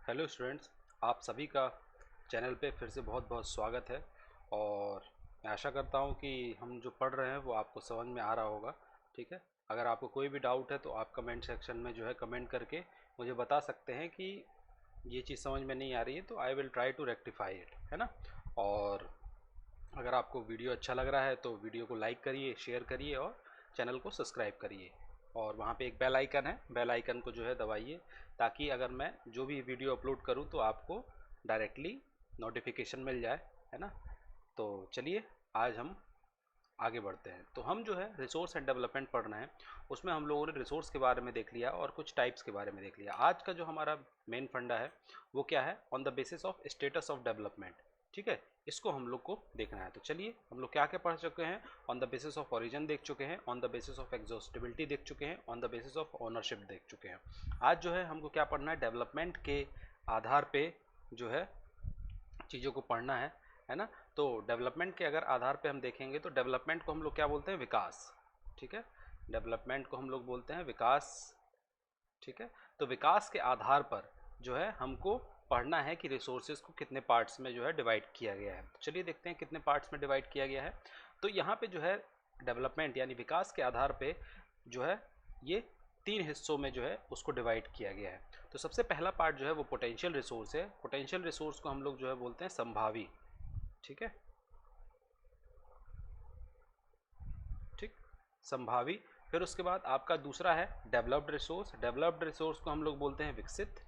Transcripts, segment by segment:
Hello students, आप सभी का चैनल पे फिर से बहुत बहुत स्वागत है। और मैं आशा करता हूँ कि हम जो पढ़ रहे हैं वो आपको समझ में आ रहा होगा। ठीक है, अगर आपको कोई भी डाउट है तो आप कमेंट सेक्शन में जो है कमेंट करके मुझे बता सकते हैं कि ये चीज़ समझ में नहीं आ रही है, तो I will try to rectify it, है ना। और अगर आपको वीडियो अच्छा लग रहा है तो वीडियो को लाइक करिए, शेयर करिए और चैनल को सब्सक्राइब करिए। और वहाँ पे एक बेल आइकन है, बेल आइकन को जो है दबाइए, ताकि अगर मैं जो भी वीडियो अपलोड करूँ तो आपको डायरेक्टली नोटिफिकेशन मिल जाए, है ना। तो चलिए आज हम आगे बढ़ते हैं। तो हम जो है रिसोर्स एंड डेवलपमेंट पढ़ना है, उसमें हम लोगों ने रिसोर्स के बारे में देख लिया और कुछ टाइप्स के बारे में देख लिया। आज का जो हमारा मेन फंडा है वो क्या है, on the basis of status of development. ठीक है, इसको हम लोग को देखना है। तो चलिए हम लोग क्या क्या पढ़ चुके हैं। On the basis of origin देख चुके हैं, on the basis of exhaustibility देख चुके हैं, on the basis of ownership देख चुके हैं। आज जो है हमको क्या पढ़ना है, डेवलपमेंट के आधार पे जो है चीज़ों को पढ़ना है ना। तो डेवलपमेंट के अगर आधार पे हम देखेंगे तो डेवलपमेंट को हम लोग क्या बोलते हैं, विकास। ठीक है, डेवलपमेंट को हम लोग बोलते हैं विकास। ठीक है, तो विकास के आधार पर जो है हमको पढ़ना है कि रिसोर्सेज को कितने पार्ट्स में जो है डिवाइड किया गया है। तो चलिए देखते हैं कितने पार्ट्स में डिवाइड किया गया है। तो यहाँ पे जो है डेवलपमेंट यानी विकास के आधार पे जो है ये तीन हिस्सों में जो है उसको डिवाइड किया गया है। तो सबसे पहला पार्ट जो है वो पोटेंशियल रिसोर्स है। पोटेंशियल रिसोर्स को हम लोग जो है बोलते हैं संभावी। ठीक है, ठीक, संभावी। फिर उसके बाद आपका दूसरा है डेवलप्ड रिसोर्स। डेवलप्ड रिसोर्स को हम लोग बोलते हैं विकसित।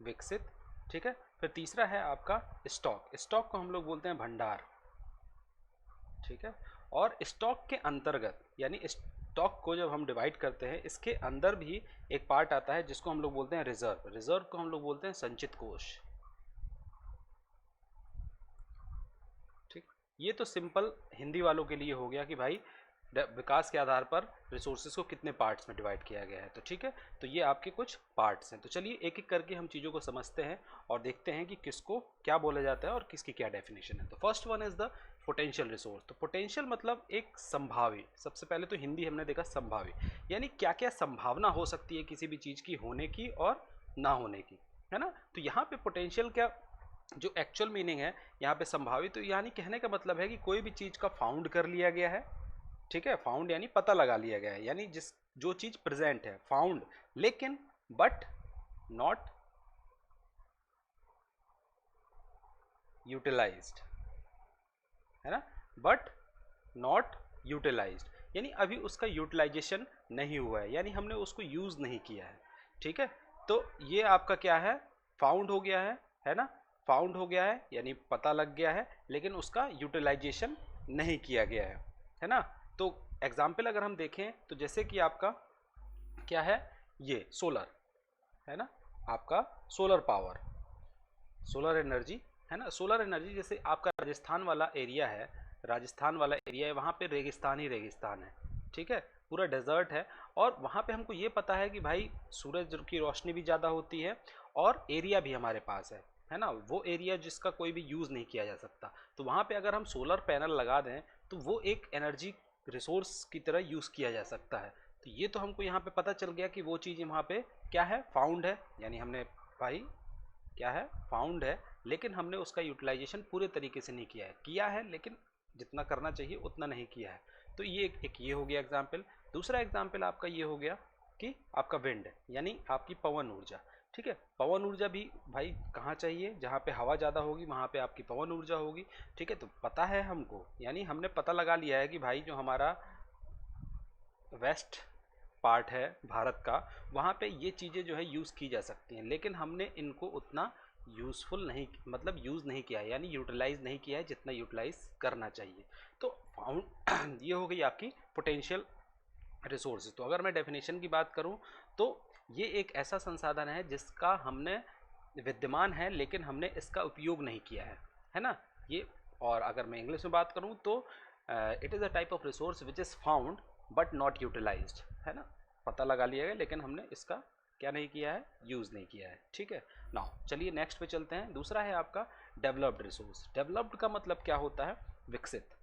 विकसित, ठीक है। फिर तीसरा है आपका स्टॉक। स्टॉक को हम लोग बोलते हैं भंडार। ठीक है, और स्टॉक के अंतर्गत यानी स्टॉक को जब हम डिवाइड करते हैं इसके अंदर भी एक पार्ट आता है जिसको हम लोग बोलते हैं रिजर्व। रिजर्व को हम लोग बोलते हैं संचित कोष। ठीक, ये तो सिंपल हिंदी वालों के लिए हो गया कि भाई विकास के आधार पर रिसोर्सेज को कितने पार्ट्स में डिवाइड किया गया है। तो ठीक है, तो ये आपके कुछ पार्ट्स हैं। तो चलिए एक एक करके हम चीज़ों को समझते हैं और देखते हैं कि किसको क्या बोला जाता है और किसकी क्या डेफिनेशन है। तो first one is the potential resource. तो पोटेंशियल मतलब एक संभावी। सबसे पहले तो हिंदी हमने देखा संभावी, यानी क्या क्या संभावना हो सकती है किसी भी चीज़ की होने की और ना होने की, है ना। तो यहाँ पे पोटेंशियल क्या जो एक्चुअल मीनिंग है यहाँ पे संभावित, तो यानी कहने का मतलब है कि कोई भी चीज़ का फाउंड कर लिया गया है। ठीक है, फाउंड यानी पता लगा लिया गया है, यानी जिस जो चीज़ प्रेजेंट है फाउंड, लेकिन बट नॉट यूटिलाइज्ड, है ना। बट नॉट यूटिलाइज्ड यानी अभी उसका यूटिलाइजेशन नहीं हुआ है, यानी हमने उसको यूज़ नहीं किया है। ठीक है, तो ये आपका क्या है, फाउंड हो गया है ना। फाउंड हो गया है यानी पता लग गया है, लेकिन उसका यूटिलाइजेशन नहीं किया गया है ना। तो एग्जाम्पल अगर हम देखें तो जैसे कि आपका क्या है, ये सोलर, है ना, आपका सोलर पावर, सोलर एनर्जी, है ना। सोलर एनर्जी जैसे आपका राजस्थान वाला एरिया है, राजस्थान वाला एरिया है, वहाँ पे रेगिस्तान ही रेगिस्तान है। ठीक है, पूरा डेजर्ट है, और वहाँ पे हमको ये पता है कि भाई सूरज की रोशनी भी ज़्यादा होती है और एरिया भी हमारे पास है ना। वो एरिया जिसका कोई भी यूज़ नहीं किया जा सकता, तो वहाँ पे अगर हम सोलर पैनल लगा दें तो वो एक एनर्जी रिसोर्स की तरह यूज़ किया जा सकता है। तो ये तो हमको यहाँ पे पता चल गया कि वो चीज़ वहाँ पे क्या है, फाउंड है, यानी हमने भाई क्या है, फाउंड है, लेकिन हमने उसका यूटिलाइजेशन पूरे तरीके से नहीं किया है लेकिन जितना करना चाहिए उतना नहीं किया है। तो ये एक ये हो गया एग्जाम्पल। दूसरा एग्जाम्पल आपका ये हो गया कि आपका विंड यानी आपकी पवन ऊर्जा। ठीक है, पवन ऊर्जा भी भाई कहाँ चाहिए, जहाँ पे हवा ज़्यादा होगी वहाँ पे आपकी पवन ऊर्जा होगी। ठीक है, तो पता है हमको, यानी हमने पता लगा लिया है कि भाई जो हमारा वेस्ट पार्ट है भारत का, वहाँ पे ये चीज़ें जो है यूज़ की जा सकती हैं, लेकिन हमने इनको उतना यूज़फुल नहीं, मतलब यूज़ नहीं किया है, यानी यूटिलाइज़ नहीं किया है जितना यूटिलाइज़ करना चाहिए। तो फाउंड ये हो गई आपकी पोटेंशियल रिसोर्स। तो अगर मैं डेफिनेशन की बात करूँ तो ये एक ऐसा संसाधन है जिसका हमने विद्यमान है लेकिन हमने इसका उपयोग नहीं किया है ना। ये, और अगर मैं इंग्लिश में बात करूँ तो it is a type of resource which is found but not utilized, है ना। पता लगा लिया गया लेकिन हमने इसका क्या नहीं किया है, यूज़ नहीं किया है। ठीक है, नाउ चलिए नेक्स्ट पे चलते हैं। दूसरा है आपका डेवलप्ड रिसोर्स। डेवलप्ड का मतलब क्या होता है, विकसित,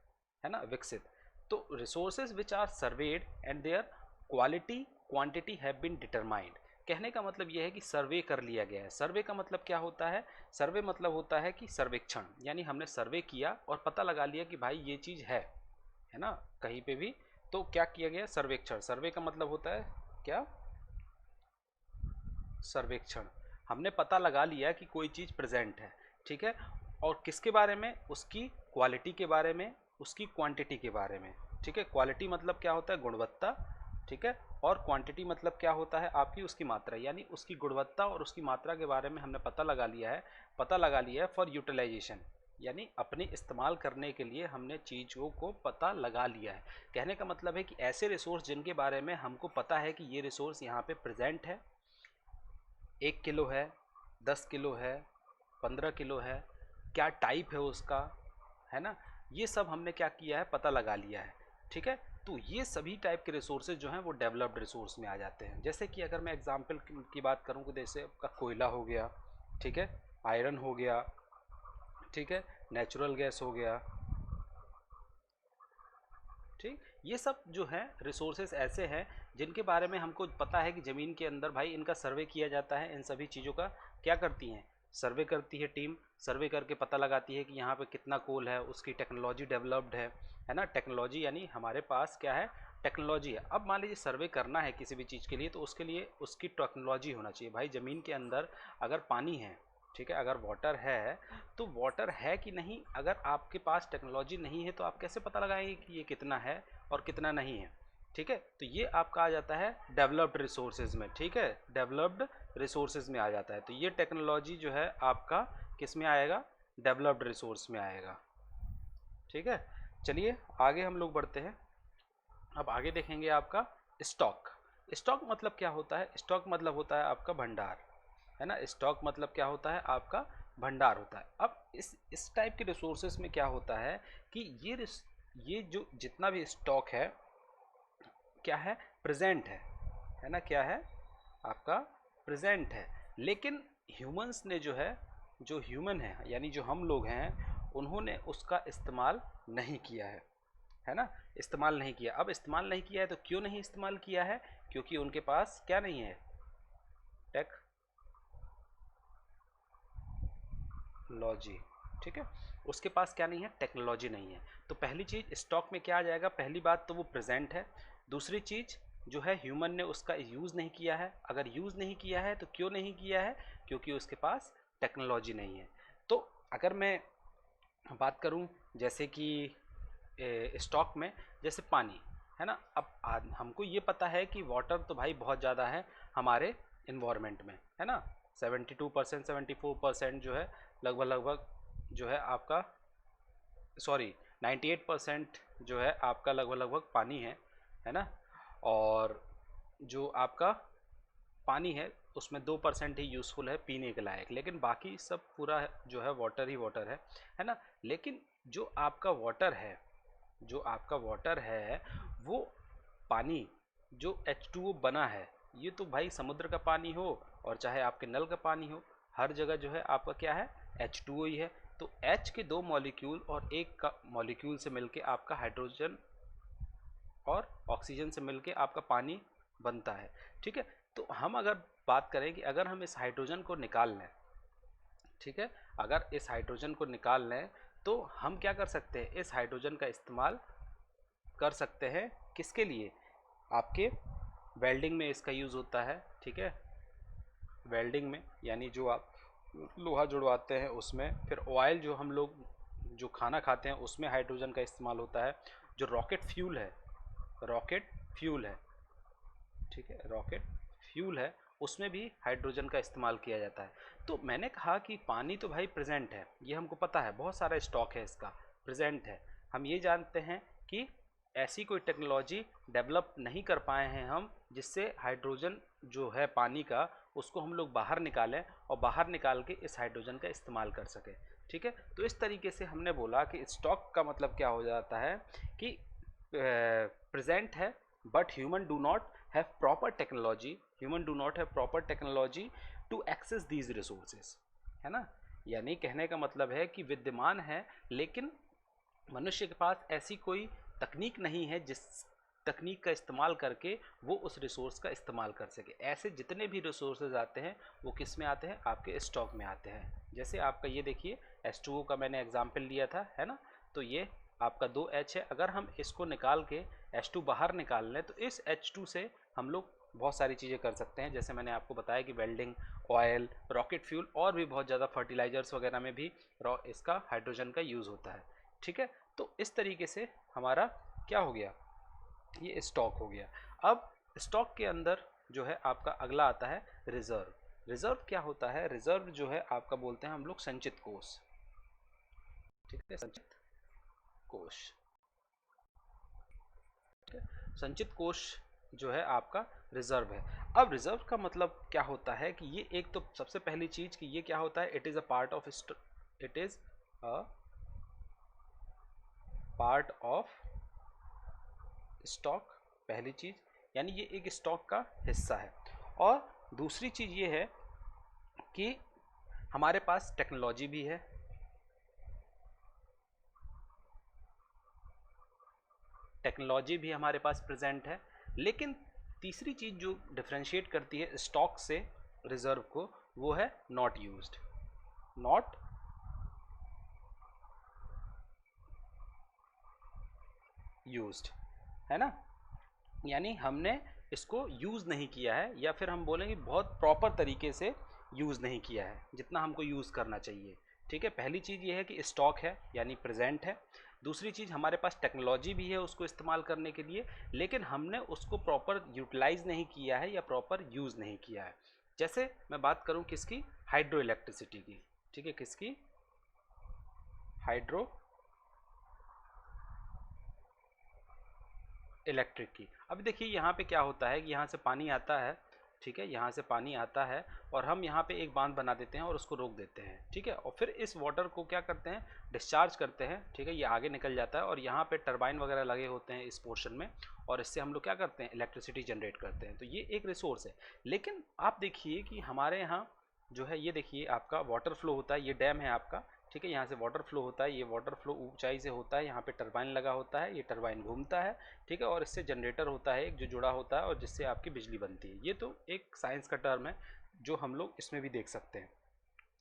है ना, विकसित। तो resources which are surveyed and their quality quantity have been determined. कहने का मतलब यह है कि सर्वे कर लिया गया है। सर्वे का मतलब क्या होता है? सर्वे मतलब होता है कि सर्वेक्षण, यानी हमने सर्वे किया और पता लगा लिया कि भाई ये चीज़ है ना, कहीं पे भी। तो क्या किया गया? सर्वेक्षण। सर्वे का मतलब होता है क्या? सर्वेक्षण। हमने पता लगा लिया कि कोई चीज़ प्रेजेंट है, ठीक है, और किसके बारे में? उसकी क्वालिटी के बारे में, उसकी क्वांटिटी के बारे में, ठीक है। क्वालिटी मतलब क्या होता है? गुणवत्ता, ठीक है, और क्वांटिटी मतलब क्या होता है? आपकी उसकी मात्रा, यानी उसकी गुणवत्ता और उसकी मात्रा के बारे में हमने पता लगा लिया है। पता लगा लिया है फॉर यूटिलाइजेशन, यानी अपने इस्तेमाल करने के लिए हमने चीज़ों को पता लगा लिया है। कहने का मतलब है कि ऐसे रिसोर्स जिनके बारे में हमको पता है कि ये रिसोर्स यहाँ पे प्रेजेंट है, 1 किलो है, 10 किलो है, 15 किलो है, क्या टाइप है उसका, है ना, ये सब हमने क्या किया है? पता लगा लिया है, ठीक है। तो ये सभी टाइप के रिसोर्सेज जो हैं वो डेवलप्ड रिसोर्स में आ जाते हैं। जैसे कि अगर मैं एग्जांपल की बात करूँ तो जैसे आपका कोयला हो गया, ठीक है, आयरन हो गया, ठीक है, नेचुरल गैस हो गया, ठीक। ये सब जो है रिसोर्सेज ऐसे हैं जिनके बारे में हमको पता है कि ज़मीन के अंदर भाई इनका सर्वे किया जाता है। इन सभी चीज़ों का क्या करती हैं? सर्वे करती है टीम। सर्वे करके पता लगाती है कि यहाँ पे कितना कोल है, उसकी टेक्नोलॉजी डेवलप्ड है ना। टेक्नोलॉजी यानी हमारे पास क्या है? टेक्नोलॉजी है। अब मान लीजिए सर्वे करना है किसी भी चीज़ के लिए, तो उसके लिए उसकी टेक्नोलॉजी होना चाहिए। भाई ज़मीन के अंदर अगर पानी है, ठीक है, अगर वाटर है, तो वाटर है कि नहीं, अगर आपके पास टेक्नोलॉजी नहीं है तो आप कैसे पता लगाएंगे कि ये कितना है और कितना नहीं है, ठीक है। तो ये आपका आ जाता है डेवलप्ड रिसोर्सेज में, ठीक है, डेवलप्ड रिसोर्सेज में आ जाता है। तो ये टेक्नोलॉजी जो है आपका किस में आएगा? डेवलप्ड रिसोर्स में आएगा, ठीक है। चलिए आगे हम लोग बढ़ते हैं। अब आगे देखेंगे आपका स्टॉक। स्टॉक मतलब क्या होता है? स्टॉक मतलब होता है आपका भंडार, है ना। स्टॉक मतलब क्या होता है? आपका भंडार होता है। अब इस टाइप के रिसोर्सेस में क्या होता है कि ये जो जितना भी स्टॉक है क्या है? प्रेजेंट है ना। क्या है? आपका प्रेजेंट है। लेकिन ह्यूमंस ने जो है, जो ह्यूमन है यानी जो हम लोग हैं, उन्होंने उसका इस्तेमाल नहीं किया है ना। इस्तेमाल नहीं किया। अब इस्तेमाल नहीं किया है तो क्यों नहीं इस्तेमाल किया है? क्योंकि उनके पास क्या नहीं है? टेक्नोलॉजी, ठीक है। उसके पास क्या नहीं है? टेक्नोलॉजी नहीं है। तो पहली चीज़ स्टॉक में क्या आ जाएगा? पहली बात तो वो प्रेजेंट है। दूसरी चीज़ जो है ह्यूमन ने उसका यूज़ नहीं किया है। अगर यूज़ नहीं किया है तो क्यों नहीं किया है? क्योंकि उसके पास टेक्नोलॉजी नहीं है। तो अगर मैं बात करूं जैसे कि स्टॉक में, जैसे पानी, है ना। अब हमको ये पता है कि वाटर तो भाई बहुत ज़्यादा है हमारे इन्वायरमेंट में, है ना। 72% 74% जो है लगभग लगभग जो है आपका, सॉरी, 98% जो है आपका लगभग लगभग पानी है ना। और जो आपका पानी है उसमें 2% ही यूज़फुल है पीने के लायक, लेकिन बाकी सब पूरा जो है वाटर ही वाटर है ना। लेकिन जो आपका वाटर है, जो आपका वाटर है वो पानी जो H2O बना है, ये तो भाई समुद्र का पानी हो और चाहे आपके नल का पानी हो, हर जगह जो है आपका क्या है? H2O ही है। तो H के 2 मॉलिक्यूल और एक का मॉलिक्यूल से मिलके आपका हाइड्रोजन और ऑक्सीजन से मिलके आपका पानी बनता है, ठीक है। तो हम अगर बात करें कि अगर हम इस हाइड्रोजन को निकाल लें, ठीक है, अगर इस हाइड्रोजन को निकाल लें तो हम क्या कर सकते हैं? इस हाइड्रोजन का इस्तेमाल कर सकते हैं किसके लिए? आपके वेल्डिंग में इसका यूज़ होता है, ठीक है। वेल्डिंग में यानी जो आप लोहा जुड़वाते हैं उसमें, फिर ऑयल जो हम लोग जो खाना खाते हैं उसमें हाइड्रोजन का इस्तेमाल होता है। जो रॉकेट फ्यूल है, रॉकेट फ्यूल है, ठीक है, रॉकेट फ्यूल है, उसमें भी हाइड्रोजन का इस्तेमाल किया जाता है। तो मैंने कहा कि पानी तो भाई प्रेजेंट है, ये हमको पता है, बहुत सारा स्टॉक है इसका, प्रेजेंट है। हम ये जानते हैं कि ऐसी कोई टेक्नोलॉजी डेवलप नहीं कर पाए हैं हम जिससे हाइड्रोजन जो है पानी का उसको हम लोग बाहर निकालें और बाहर निकाल के इस हाइड्रोजन का इस्तेमाल कर सकें, ठीक है। तो इस तरीके से हमने बोला कि स्टॉक का मतलब क्या हो जाता है कि प्रेजेंट है but human do not have proper technology, human do not have proper technology to access these resources, है ना। यानी कहने का मतलब है कि विद्यमान है लेकिन मनुष्य के पास ऐसी कोई तकनीक नहीं है जिस तकनीक का इस्तेमाल करके वो उस रिसोर्स का इस्तेमाल कर सके। ऐसे जितने भी रिसोर्सेज आते हैं वो किस में आते हैं, आपके स्टॉक में आते हैं। जैसे आपका ये देखिए H2O का मैंने एग्जाम्पल लिया था, है ना, तो ये आपका 2H है। अगर हम इसको निकाल के H2 बाहर निकाल लें तो इस H2 से हम लोग बहुत सारी चीज़ें कर सकते हैं। जैसे मैंने आपको बताया कि वेल्डिंग, ऑयल, रॉकेट फ्यूल और भी बहुत ज़्यादा फर्टिलाइजर्स वगैरह में भी इसका हाइड्रोजन का यूज़ होता है। ठीक है, तो इस तरीके से हमारा क्या हो गया, ये स्टॉक हो गया। अब स्टॉक के अंदर जो है आपका अगला आता है रिजर्व। रिजर्व क्या होता है, रिजर्व जो है आपका बोलते हैं हम लोग संचित कोष। ठीक है, संचित कोष, संचित कोष जो है आपका रिजर्व है। अब रिजर्व का मतलब क्या होता है कि ये एक तो सबसे पहली चीज कि ये क्या होता है, it is a part of it is a part of stock, पहली चीज, यानी ये एक स्टॉक का हिस्सा है। और दूसरी चीज ये है कि हमारे पास टेक्नोलॉजी भी है, टेक्नोलॉजी भी हमारे पास प्रेजेंट है। लेकिन तीसरी चीज जो डिफरेंशिएट करती है स्टॉक से रिजर्व को, वो है नॉट यूज्ड, नॉट यूज्ड, है ना, यानी हमने इसको यूज़ नहीं किया है, या फिर हम बोलेंगे बहुत प्रॉपर तरीके से यूज़ नहीं किया है जितना हमको यूज़ करना चाहिए। ठीक है, पहली चीज़ ये है कि स्टॉक है यानी प्रेजेंट है। दूसरी चीज़ हमारे पास टेक्नोलॉजी भी है उसको इस्तेमाल करने के लिए, लेकिन हमने उसको प्रॉपर यूटिलाइज नहीं किया है या प्रॉपर यूज़ नहीं किया है। जैसे मैं बात करूँ किसकी, हाइड्रो इलेक्ट्रिसिटी की। ठीक है, किसकी, हाइड्रो इलेक्ट्रिक की। अब देखिए यहाँ पे क्या होता है कि यहाँ से पानी आता है, ठीक है, यहाँ से पानी आता है और हम यहाँ पे एक बांध बना देते हैं और उसको रोक देते हैं। ठीक है, और फिर इस वाटर को क्या करते हैं, डिस्चार्ज करते हैं। ठीक है, ये आगे निकल जाता है और यहाँ पे टरबाइन वगैरह लगे होते हैं इस पोर्शन में, और इससे हम लोग क्या करते हैं, इलेक्ट्रिसिटी जनरेट करते हैं। तो ये एक रिसोर्स है। लेकिन आप देखिए कि हमारे यहाँ जो है, ये देखिए आपका वाटर फ्लो होता है, ये डैम है आपका। ठीक है, यहाँ से वाटर फ्लो होता है, ये वाटर फ्लो ऊंचाई से होता है, यहाँ पे टरबाइन लगा होता है, ये टरबाइन घूमता है। ठीक है, और इससे जनरेटर होता है एक जो जुड़ा होता है और जिससे आपकी बिजली बनती है। ये तो एक साइंस का टर्म है जो हम लोग इसमें भी देख सकते हैं।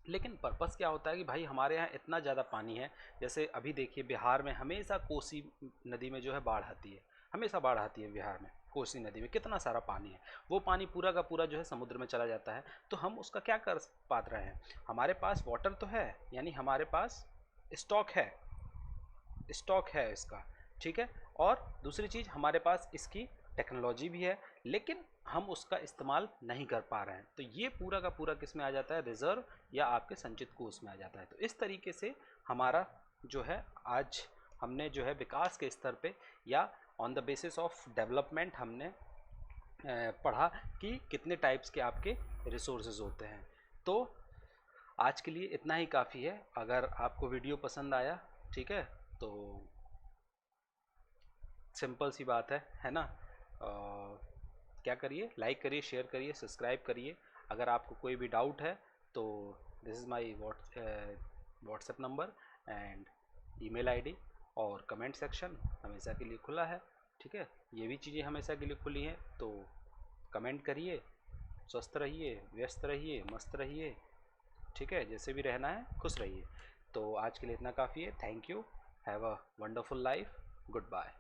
लेकिन पर्पस क्या होता है कि भाई हमारे यहाँ इतना ज़्यादा पानी है, जैसे अभी देखिए बिहार में हमेशा कोसी नदी में जो है बाढ़ आती है, हमेशा बाढ़ आती है बिहार में। कोसी नदी में कितना सारा पानी है, वो पानी पूरा का पूरा जो है समुद्र में चला जाता है। तो हम उसका क्या कर पा रहे हैं, हमारे पास वाटर तो है, यानी हमारे पास स्टॉक है, स्टॉक है इसका। ठीक है, और दूसरी चीज़ हमारे पास इसकी टेक्नोलॉजी भी है, लेकिन हम उसका इस्तेमाल नहीं कर पा रहे हैं। तो ये पूरा का पूरा किस में आ जाता है, रिजर्व या आपके संचित कोष में आ जाता है। तो इस तरीके से हमारा जो है आज हमने जो है विकास के स्तर पे या on the basis of development हमने पढ़ा कि कितने टाइप्स के आपके रिसोर्सेज होते हैं। तो आज के लिए इतना ही काफ़ी है। अगर आपको वीडियो पसंद आया, ठीक है, तो सिंपल सी बात है ना, क्या करिए, लाइक करिए, शेयर करिए, सब्सक्राइब करिए। अगर आपको कोई भी डाउट है तो this is my WhatsApp number and email ID, और कमेंट सेक्शन हमेशा के लिए खुला है। ठीक है, ये भी चीज़ें हमेशा के लिए खुली हैं, तो कमेंट करिए। स्वस्थ रहिए, व्यस्त रहिए, मस्त रहिए। ठीक है, जैसे भी रहना है, खुश रहिए। तो आज के लिए इतना काफ़ी है। Thank you, have a wonderful life, good bye.